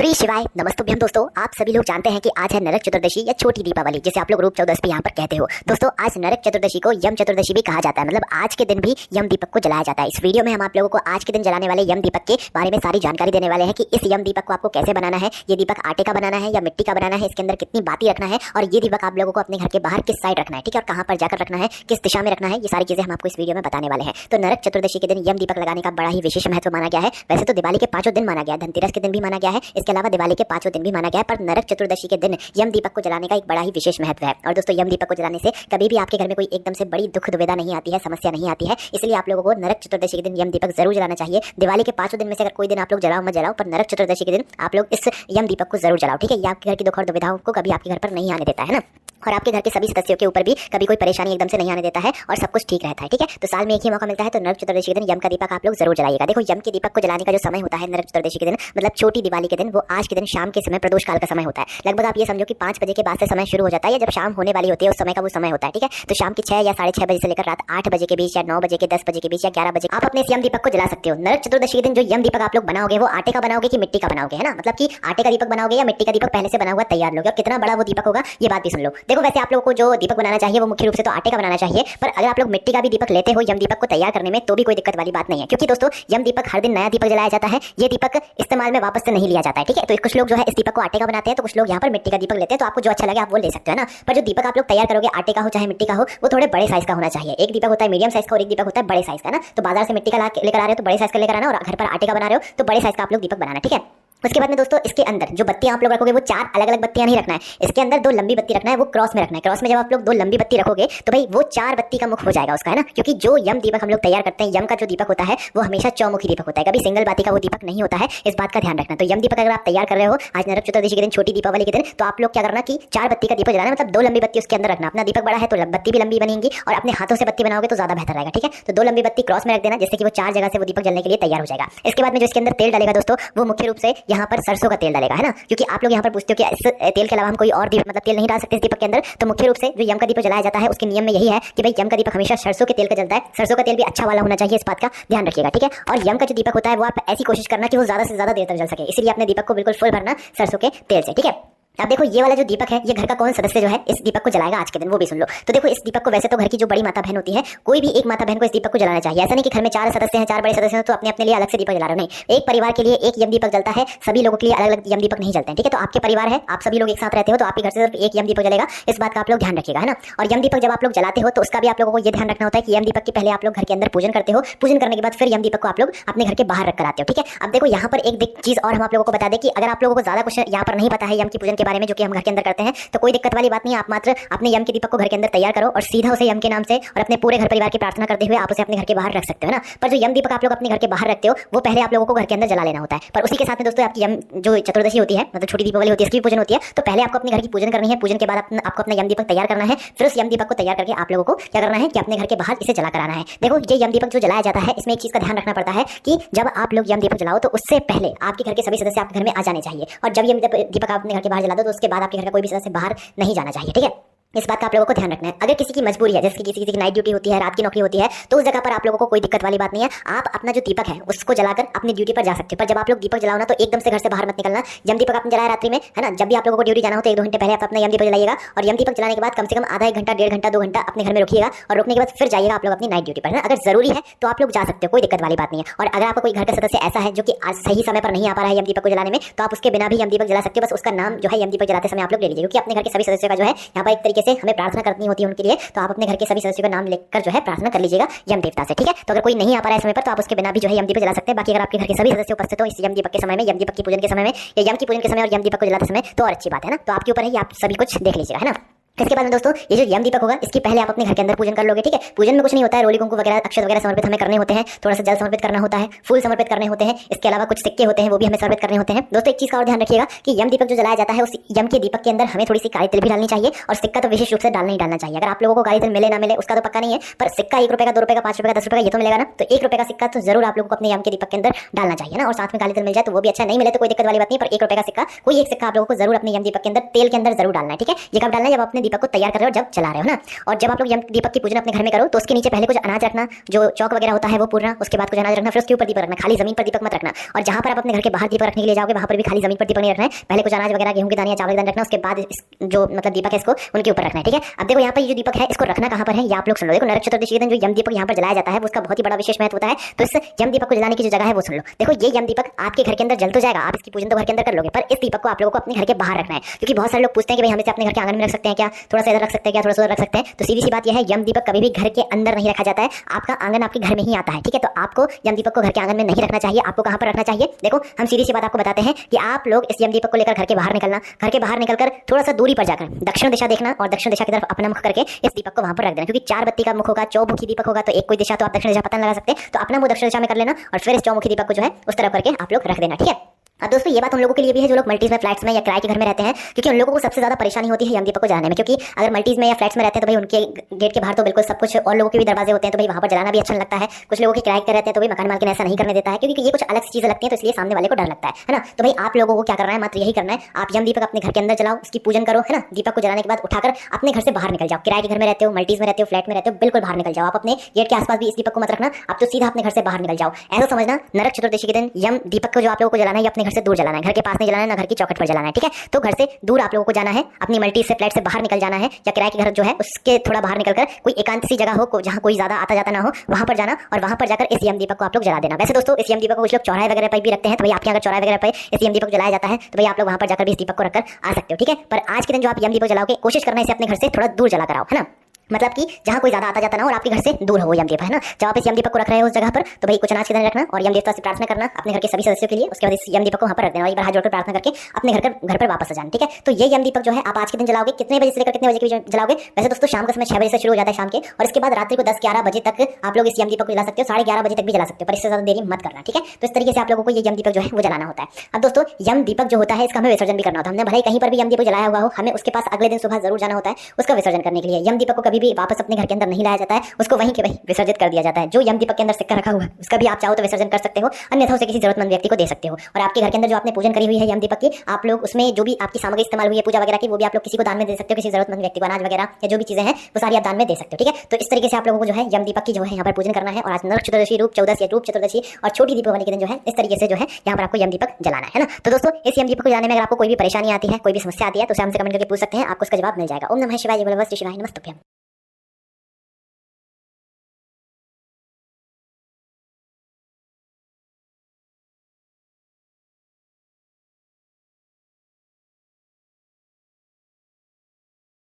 श्री शिवाय नमस्तुभ्यम। दोस्तों आप सभी लोग जानते हैं कि आज है नरक चतुर्दशी या छोटी दीपावली, जिसे आप लोग रूप चौदस भी यहाँ पर कहते हो। दोस्तों आज नरक चतुर्दशी को यम चतुर्दशी भी कहा जाता है, मतलब आज के दिन भी यम दीपक को जलाया जाता है। इस वीडियो में हम आप लोगों को आज के दिन जलाने वाले यम दीपक के बारे में सारी जानकारी देने वाले हैं कि इस यम दीपक को आपको कैसे बनाना है, ये दीपक आटे का बनाना है या मिट्टी का बनाना है, इसके अंदर कितनी बाती रखना है और ये दीपक आप लोगों को अपने घर के बाहर किस साइड रखना है, ठीक है, और कहाँ पर जाकर रखना है, किस दिशा में रखना है, ये सारी चीजें हम आपको इस वीडियो में बताने वाले हैं। तो नरक चतुर्दशी के दिन यम दीपक लगाने का बड़ा ही विशेष महत्व माना गया है। वैसे तो दिवाली के 5 दिन माना गया है, धनतेरस के दिन भी माना गया है, इसके अलावा दिवाली के 5 दिन भी माना गया है, पर नरक चतुर्दशी के दिन यम दीपक को जलाने का एक बड़ा ही विशेष महत्व है। और दोस्तों यम दीपक को जलाने से कभी भी आपके घर में कोई एकदम से बड़ी दुख दुविधा नहीं आती है, समस्या नहीं आती है। इसलिए आप लोगों को नरक चतुर्दशी के दिन यम दीपक जरूर जलाना चाहिए। दिवाली के 5 दिन में से अगर कोई दिन आप लोग जलाओ मत जलाओ, पर नरक चतुर्दशी के दिन आप लोग इस यम दीपक को जरूर जलाओ, ठीक है। ये आपके घर की दुख और दुविधाओं को कभी आपके घर पर नहीं आने देता है ना, और आपके घर के सभी सदस्यों के ऊपर भी कभी कोई परेशानी एकदम से नहीं आने देता है और सब कुछ ठीक रहता है, ठीक है। तो साल में एक ही मौका मिलता है, तो नरक चतुर्दशी के दिन यम का दीपक आप लोग जरूर जलाइएगा। देखो यम के दीपक को जलाने का जो समय होता है नरक चतुर्दशी के दिन, मतलब छोटी दिवाली के दिन, वो आज के दिन शाम के समय प्रदोष काल का समय होता है। लगभग आप ये समझो कि 5 बजे के बाद से समय शुरू हो जाता है, या जब शाम होने वाली होती है उस समय का वो समय होता है, ठीक है। तो शाम के 6 या 6:30 बजे से लेकर रात 8 बजे के बीच या 9 बजे के 10 बजे के बीच या 11 बजे आप अपने इस यम दीपक को जला सकते हो। नरक चतुर्दशी के दिन जो यम दीपक आप लोग बनाओगे वो आटे का बनाओगे कि मिट्टी का बनाओगे, है ना, मतलब कि आटे का दीपक बनाओगे या मिट्टी का दीपक पहले से बना हुआ तैयार लोगे, और कितना बड़ा वो दीपक होगा ये बात भी सुन लो। देखो वैसे आप लोगों को जो दीपक बनाना चाहिए वो मुख्य रूप से तो आटे का बनाना चाहिए, पर अगर आप लोग मिट्टी का भी दीपक लेते हो यम दीपक को तैयार करने में तो भी कोई दिक्कत वाली बात नहीं है, क्योंकि दोस्तों यम दीपक हर दिन नया दीपक जलाया जाता है। ये दीपक इस्तेमाल में वापस से नहीं लिया जाता है, ठीक है। तो कुछ लोग जो है इस दीपक को आटे का बनाते हैं, तो कुछ लोग यहाँ पर मिट्टी का दीपक लेते हैं, तो आपको जो अच्छा लगे आप वो ले सकते हो ना। पर जो दीपक आप लोग तैयार करोगे आटे का हो चाहे मिट्टी का हो, वो थोड़े बड़े साइज का होना चाहिए। एक दीपक होता है मीडियम साइज का और एक दीपक होता है बड़े साइज का ना। तो बाजार से मिट्टी का लेकर आ रहे हो तो बड़े साइज का लेकर आना, और घर पर आटे का बना रहे हो तो बड़े साइज का आप लोग दीपक बनाना, ठीक है। उसके बाद में दोस्तों इसके अंदर जो बत्तियां आप लोग रखोगे वो 4 अलग अलग बत्तियां नहीं रखना है, इसके अंदर 2 लंबी बत्ती रखना है, वो क्रॉस में रखना है। क्रॉस में जब आप लोग 2 लंबी बत्ती रखोगे तो भाई वो 4 बत्ती का मुख हो जाएगा उसका, है ना, क्योंकि जो यम दीपक हम लोग तैयार करते हैं, यम का जो दीपक होता है वो हमेशा चौमुखी दीपक होता है, कभी सिंगल बाती का वो दीपक नहीं होता है, इस बात का ध्यान रखना। तो यम दीपक अगर आप तैयार कर रहे हो आज नरक चतुर्दशी के दिन, छोटी दीपावली के दिन, तो आप लोग क्या करना कि 4 बत्ती का दीपक जलाना, मतलब 2 लंबी बत्ती उसके अंदर रखना। अपना दीपक बड़ा है तो बत्ती भी लंबी बनेगी, और अपने हाथों से बत्ती बनाओगे तो ज्यादा बेहतर रहेगा, ठीक है। तो 2 लंबी बत्ती क्रॉस में रख देना, जिससे कि वो 4 जगह से वो दीपक जलने के लिए तैयार हो जाएगा। इसके बाद में जो इसके अंदर तेल डालेगा दोस्तों वो मुख्य रूप से यहाँ पर सरसों का तेल डालेगा, है ना, क्योंकि आप लोग यहाँ पर पूछते हो कि इस तेल के अलावा हम कोई और मतलब तेल नहीं डाल सकते इस दीपक के अंदर। तो मुख्य रूप से जो यम का दीपक जलाया जाता है उसके नियम में यही है कि भाई यम का दीपक हमेशा सरसों के तेल का जलता है। सरसों का तेल भी अच्छा वाला होना चाहिए, इस बात का ध्यान रखिएगा, ठीक है। और यम का जो दीपक होता है वो आप ऐसी कोशिश करना कि वो ज्यादा से ज्यादा देर तक जल सके, इसलिए अपने दीपक को बिल्कुल फुल भरना सरसों के तेल से, ठीक है। अब देखो ये वाला जो दीपक है, ये घर का कौन सदस्य जो है इस दीपक को जलाएगा आज के दिन वो भी सुन लो। तो देखो इस दीपक को वैसे तो घर की जो बड़ी माता बहन होती है, कोई भी एक माता बहन को इस दीपक को जलाना चाहिए। ऐसा नहीं कि घर में 4 सदस्य हैं, 4 बड़े सदस्य हैं तो अपने अपने लिए अलग से दीपक जला रहे हो, नहीं। एक परिवार के लिए एक यम दीपक जलता है, सभी लोगों के लिए अलग अलग यम दीपक नहीं जलते हैं, ठीक है। तो आपके परिवार है, आप सभी लोग एक साथ रहते हो, तो आपके घर से सिर्फ एक यम दीपक जलेगा, इस बात का आप लोग ध्यान रखिएगा, है ना। और यम दीपक जब आप लोग जलाते हो तो उसका भी आप लोगों को ये ध्यान रखना होता है कि यम दीपक के पहले आप लोग घर के अंदर पूजन करते हो, पूजन करने के बाद फिर यम दीपक को आप लोग अपने घर के बाहर रख कर आते हो, ठीक है। अब देखो यहाँ पर एक चीज और हम आप लोगों को बता दें कि अगर आप लोगों को ज्यादा कुछ यहाँ पर नहीं पता है यम की पूजन के बारे में, जो कि हम घर के अंदर करते हैं, तो कोई दिक्कत वाली बात नहीं है। आप मात्र अपने यम के दीपक को घर के अंदर तैयार करो और सीधा उसे यम के नाम से और अपने पूरे घर परिवार की प्रार्थना करते हुए आप उसे अपने घर के बाहर रख सकते हो ना। पर जो यम दीपक आप लोग अपने घर के बाहर रखते हो वो पहले आप लोगों को घर के अंदर जला लेना होता है। पर उसी के साथ में दोस्तों आपकी यम जो चतुर्दशी होती है, मतलब छोटी दीपावली होती है, इसकी भी पूजन होती है। तो पहले आपको अपने घर की पूजन करनी है, पूजन के बाद आपको अपना यम दीपक तैयार करना है, फिर उस यम दीपक को तैयार करके आप लोगों को क्या करना है कि अपने घर के बाहर इसे जला कराना है। देखो ये यम दीपक जो जलाया जाता है इसमें एक चीज का ध्यान रखना पड़ता है कि जब आप लोग यम दीपक जलाओ तो उससे पहले आपके घर के सभी सदस्य आपके घर में आ जाने चाहिए, और जब यम दीपक आप अपने घर के बाहर जला दो तो उसके बाद आपके घर का कोई भी सदस्य बाहर नहीं जाना चाहिए, ठीक है। इस बात का आप लोगों को ध्यान रखना है। अगर किसी की मजबूरी है, जैसे कि किसी की नाइट ड्यूटी होती है, रात की नौकरी होती है, तो उस जगह पर आप लोगों को कोई दिक्कत वाली बात नहीं है, आप अपना जो दीपक है उसको जलाकर अपनी ड्यूटी पर जा सकते हो। पर जब आप लोग दीपक जलाओ ना तो एकदम से घर से बाहर मत निकलना। यम दीपक आपने जलाया रात्रि में, है ना, जब भी आप लोगों को ड्यूटी जाना हो तो 1-2 घंटे पहले आप अपना यम दीपक जलाइएगा, और यम दीपक जलाने के बाद कम से कम आधा 1 घंटा, 1.5 घंटा, 2 घंटा अपने घर में रुकिएगा, और रुकने के बाद फिर जाइएगा आप लोग अपनी नाइट ड्यूटी पर, है ना। अगर जरूरी है तो आप लोग जा सकते हो, कोई दिक्कत वाली बात नहीं है। और अगर आपका कोई घर का सदस्य ऐसा है जो कि आज सही समय पर नहीं आ पा रहा है यम दीपक को जलाने में, तो आप उसके बिना भी यम दीपक जला सकते हो, बस उसका नाम जो है यम दीपक जलाते समय आप लोग ले लीजिए, क्योंकि अपने घर के सभी सदस्यों का जो है यहाँ पर एक तरीके से हमें प्रार्थना करनी होती है उनके लिए। तो आप अपने घर के सभी सदस्यों का नाम लेकर जो है प्रार्थना कर लीजिएगा यम देवता से, ठीक है। तो अगर कोई नहीं आ पा रहा है समय पर तो आप उसके बिना भी जो है यम दीपक जला सकते हैं। बाकी अगर आपके घर के सभी सदस्य उपस्थित हो इस यम दीपक के समय में, यम दीपक की पूजन के समय में, या यम की पूजन के समय और यम दीपक को जलाते समय, तो और अच्छी बात है ना। तो आपके ऊपर है, आप सभी कुछ देख लीजिएगा, है ना। इसके बाद में दोस्तों ये जो यम दीपक होगा इसकी पहले आप अपने घर के अंदर पूजन कर लोगे, ठीक है। पूजन में कुछ नहीं होता है, रोली कुंकू वगैरह अक्षत वगैरह समर्पित हमें करने होते हैं, थोड़ा सा जल समर्पित करना होता है, फूल समर्पित करने होते हैं, इसके अलावा कुछ सिक्के होते हैं वो भी हमें समर्पित करने होते हैं। दोस्तों एक चीज का और ध्यान रखिएगा कि यम दीपक जो जलाया जाता है उस यम के दीपक के अंदर हमें थोड़ी सी काली तिल भी डालनी चाहिए, और सिक्का तो विशेष रूप से डालना ही डालना चाहिए। अगर आप लोगों को काली तिल मिले ना मिले उसका तो पक्का नहीं है, पर सिक्का 1 रुपए का, 2 रुपए का, 5 रुपए का, 10 रुपए का ये तो मिलेगा ना। तो 1 रुपए का सिक्का तो जरूर आप लोगों को अपने यम के दीपक के अंदर डालना चाहिए ना, और साथ में काली तिल मिल जाए तो वो भी अच्छा, नहीं मिले तो कोई दिक्कत वाली बात नहीं, पर 1 रुपए का सिक्का, कोई एक सिक्का आप लोगों को जरूर अपने यम दीपक के अंदर तेल के अंदर जरूर डालना है, ठीक है। ये कब डालना है, जब अपने दीपक को तैयार कर रहे हो जब जला रहे हो ना। और जब आप लोग यम दीपक की पूजन अपने घर में करो तो उसके नीचे पहले कुछ अनाज रखना, जो चौक वगैरह होता है वो पूरना, उसके बाद कुछ अनाज रखना, फिर उसके ऊपर दीपक रखना, खाली जमीन पर दीपक मत रखना। और जहां पर आप अपने घर के बाहर दीपक रखने के लिए जाओगे वहां पर भी खाली जमीन पर दीपक नहीं रखना है, पहले कुछ अनाज वगैरह गेहूं के दाने या चावल के दाने रखना, उसके बाद जो मतलब दीपक है इसको उनके ऊपर रखना है, ठीक है। अब देखो यहाँ पर ये जो दीपक है इसको रखना कहाँ पर है ये आप लोग सुन लो। देखो नरक चतुर्दशी के दिन जो यम दीपक यहाँ पर जलाया जाता है उसका बहुत ही बड़ा विशेष महत्व होता है। तो इस यम दीपक को जलाने की जो जगह है वो सुन लो। देखो ये यम दीपक आपके घर के अंदर जल तो जाएगा, आप इसकी पूजन तो घर के अंदर कर लोगे, पर इस दीपक को आप लोगों को अपने घर के बाहर रखना है। क्योंकि बहुत सारे लोग पूछते हैं कि भाई हम इसे अपने घर के आंगन में रख सकते हैं क्या, थोड़ा सा इधर रख सकते हैं क्या, थोड़ा सा उधर रख सकते हैं। तो सीधी सी बात यह है यम दीपक कभी भी घर के अंदर नहीं रखा जाता है, आपका आंगन आपके घर में ही आता है, ठीक है। तो आपको यम दीपक को घर के आंगन में नहीं रखना चाहिए, आपको कहां पर रखना चाहिए। देखो हम सीधी सी बात आपको बताते हैं कि आप लोग इस यम दीपक को लेकर घर के बाहर निकलना, घर के बाहर निकलकर थोड़ा सा दूरी पर जाकर दक्षिण दिशा देखना और दक्षिण दिशा की तरफ अपना मुख करके इस दीपक को वहां पर रख देना। क्योंकि 4 बत्ती का मुख होगा, चौमुखी दीपक होगा, तो एक कोई दिशा तो आप दक्षिण दिशा पता लगा सकते हैं, तो अपना मुंह दक्षिण दिशा में कर लेना और फिर इस चौमुखी दीपक को जो है उस तरफ करके आप लोग रख देना, ठीक है। अब दोस्तों ये बात उन लोगों के लिए भी है जो लोग मल्टीज में, फ्लैट्स में या किराए के घर में रहते हैं, क्योंकि उन लोगों को सबसे ज्यादा परेशानी होती है यम दीपक को जलाने में। क्योंकि अगर मल्टीज में या फ्लैट्स में रहते हैं तो भाई उनके गेट के बाहर तो बिल्कुल सब कुछ और लोगों के भी दरवाजे होते हैं, तो भाई वहां पर जलाना भी अच्छा नहीं लगता है। कुछ लोगों के किराए के रहते हैं तो भाई मकान मालकिन ऐसा नहीं करने देता है, क्योंकि ये कुछ अलग चीजें लगती है, तो इसलिए सामने वाले को डर लगता है ना। तो भाई आप लोगों को क्या करना है, मात्र यही करना है, आप यम दीपक अपने घर के अंदर जलाओ, उसकी पूजन करो, है ना। दीपक को जलाने के बाद उठाकर अपने घर से बाहर निकल जाओ। किराए के घर में रहते हो, मल्टीज में रहते हो, फ्लैट में रहते हो, बिल्कुल बाहर निकल जाओ। आप अपने गेट के आसपास भी इस दीपक को मत रखना, आप तो सीधा अपने घर से बाहर निकल जाओ। ऐसा समझना नरक चतुर्दशी के दिन यम दीपक को जो आप लोगों को जलाना है अपने घर से दूर जलाना है, घर के पास नहीं जलाना है, ना घर की चौखट पर जलाना है, ठीक है। तो घर से दूर आप लोगों को जाना है, अपनी मल्टी से फ्लैट से बाहर निकल जाना है, या किराए के घर जो है उसके थोड़ा बाहर निकलकर कोई एकांत सी जगह हो जहां कोई ज्यादा आता जाता ना हो, वहां पर जाना और वहां पर जाकर इस यम दीपक को आप लोग जला देना। वैसे दोस्तों इस यम दीपक को कुछ लोग चौराहे वगैरह पर भी रखते हैं, तो भाई आपके अगर चौराहे वगैरह पर इस यम दीपक जलाया जाता है तो भाई आप लोग वहां पर जाकर भी इस दीपक को रखकर आ सकते हो, ठीक है। पर आज के दिन जो आप यम दीपक जलाओगे कोशिश करना इसे अपने घर से थोड़ा दूर जला कराओ, है ना। मतलब कि जहां कोई ज्यादा आता जाता ना हो और आपके घर से दूर हो वो यम दीपक, है ना। जब आप इस यम दीपक को रख रहे हो उस जगह पर तो भाई कुछ अनाज के दाने रखना और यम देवता से प्रार्थना करना अपने घर के सभी सदस्यों के लिए। उसके बाद इस यम दीपक को वहां पर रख देना और एक बार हाथ जोड़कर प्रार्थना करके अपने घर पर वापस आ जाना, ठीक है। तो ये यम दीपक जो है आप आज के दिन जलाओगे, कितने बजे से लेकर कितने बजे के बीच जलाओगे। वैसे दोस्तों शाम का समय 6 बजे से शुरू हो जाता है शाम के, और इसके बाद रात्रि को 10-11 बजे तक आप लोग इस यम दीपक को जला सकते हो, 11:30 बजे तक भी जला सकते हो, पर इससे ज्यादा देरी मत करना, ठीक है। तो इस तरीके से आप लोगों को ये यम दीपक जो है वो जलाना होता है। अब दोस्तों यम दीपक जो होता है इसका हमें विसर्जन भी करना होता है। हमने भले कहीं पर भी यम दीपक जलाया हुआ हो, हमें उसके पास अगले दिन सुबह जरूर जाना होता है उसका विसर्जन करने के लिए। यम दीपक को कभी भी वापस अपने घर के अंदर नहीं लाया जाता है, उसको वहीं के वहीं विसर्जित कर दिया जाता है। जो यम दीपक के अंदर सिक्का रखा हुआ है उसका भी आप चाहो तो विसर्जन कर सकते हो, अन्यथा उसे किसी जरूरतमंद व्यक्ति को दे सकते हो। और आपके घर के अंदर जो आपने पूजन करी हुई है यम दीपक की, आप लोग उसमें जो भी आपकी सामग्री इस्तेमाल हुई है पूजा वगैरह की, वो भी आप लोग किसी को दान में दे सकते हो, किसी जरूरतमंद व्यक्ति को अनाज वगैरह या जो भी चीजें हैं वो सारी आप दान में दे सकते हो, ठीक है। तो इस तरीके से आप लोगों को जो है यम दीपक की जो है यहाँ पर पूजन करना है। और आज नरक चतुर्दशी, रूप चौदशी, रूप चतुर्दशी और छोटी दीपावली के दिन जो है इस तरीके से जो है यहाँ पर आपको यम दीपक जलाना है ना। तो दोस्तों इस यम दीपक को जलाने में अगर आपको कोई भी परेशानी आती है, कोई भी समस्या आती है तो हमसे कमेंट करके पूछ सकते हैं, आपको उसका जवाब मिल जाएगा। ओम नमः शिवाय, जय भोले शिवाय, नमस्तुभ्यम।